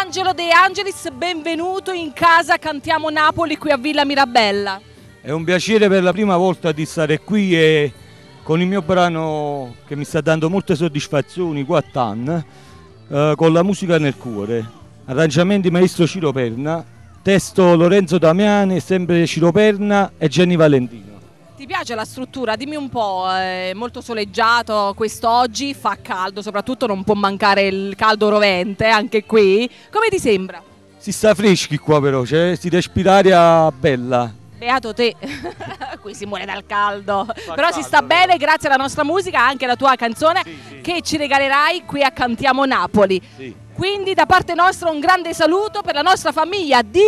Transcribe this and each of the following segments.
Angelo De Angelis, benvenuto in casa Cantiamo Napoli qui a Villa Mirabella. È un piacere per la prima volta di stare qui e con il mio brano che mi sta dando molte soddisfazioni, 4 anni, con la musica nel cuore. Arrangiamenti maestro Ciro Perna, testo Lorenzo Damiani, sempre Ciro Perna e Gianni Valentino. Ti piace la struttura? Dimmi un po', è molto soleggiato quest'oggi, fa caldo, soprattutto non può mancare il caldo rovente anche qui. Come ti sembra? Si sta freschi qua però, si respira aria bella. Beato te, qui si muore dal caldo, però caldo, si sta bene grazie alla nostra musica, anche alla tua canzone sì. Che ci regalerai qui a Cantiamo Napoli. Sì. Quindi da parte nostra un grande saluto per la nostra famiglia di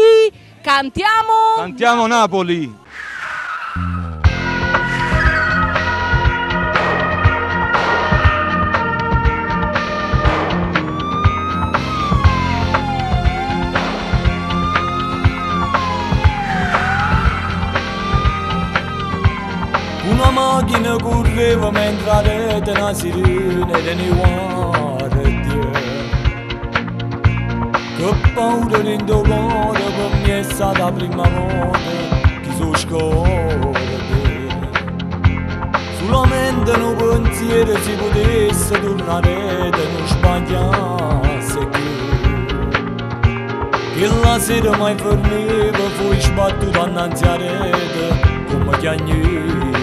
Cantiamo Napoli! Una macchina correva mentre la rete una sirena e ne guardia. Che paura dentro cuore per me è stata la prima volta che so scorda. Solamente un pensiero si potesse tornare e non sbagliasse più. Che la sera mai fermava fu sbattuto annanzi a rete come chiagnere.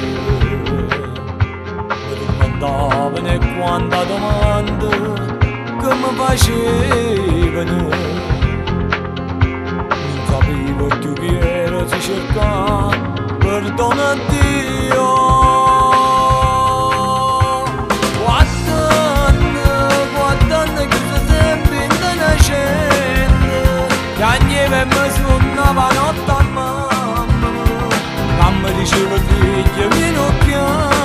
E quanta domanda che mi facevano non sapevo più chi era, si cercava perdono a Dio. 4 anni che si sempre innocente piangeva e mi suonava notte a mamma che mi diceva figlio vieni a piangere.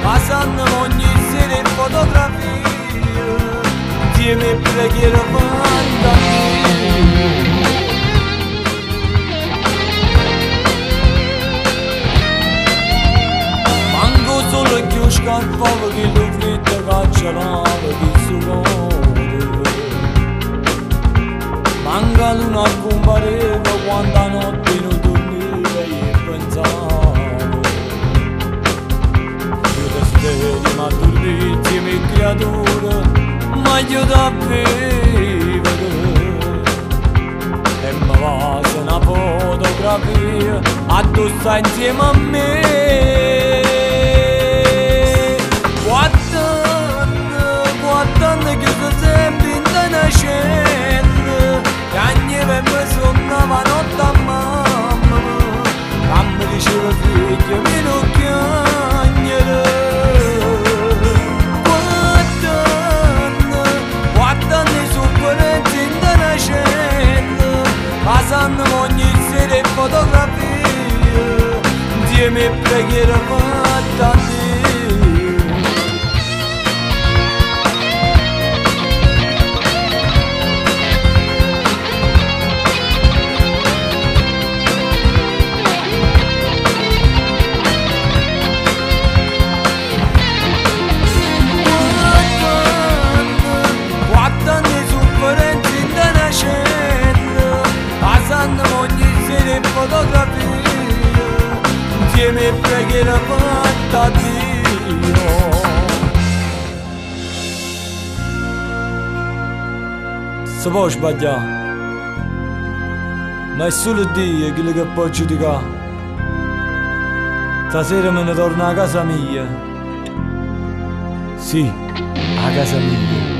Passando ogni sera in fotografia insieme a preghiera fantasia. Manco solo in chiù scarpavo che lo freddo cacciava di suo cuore. Manca l'una compareva quando a notte non dormiva e pensava. Ma dormire insieme creatura meglio da vivere e mi va se una fotografia addossa insieme a me. 4 anni che sono sempre innocente piangeva e mi suonava notte a mamma che mi diceva figlio vieni a piangere. Passando ogni sera in fotografia insieme a preghiera fatta a Dio. Quattro anni sofferenti innocenti passando ogni sera in fotografia insieme a preghiera fatta a Dio. Si può sbagliare, ma è solo Dio quello che può giudicare. Stasera me ne torno a casa mia. Sì, a casa mia.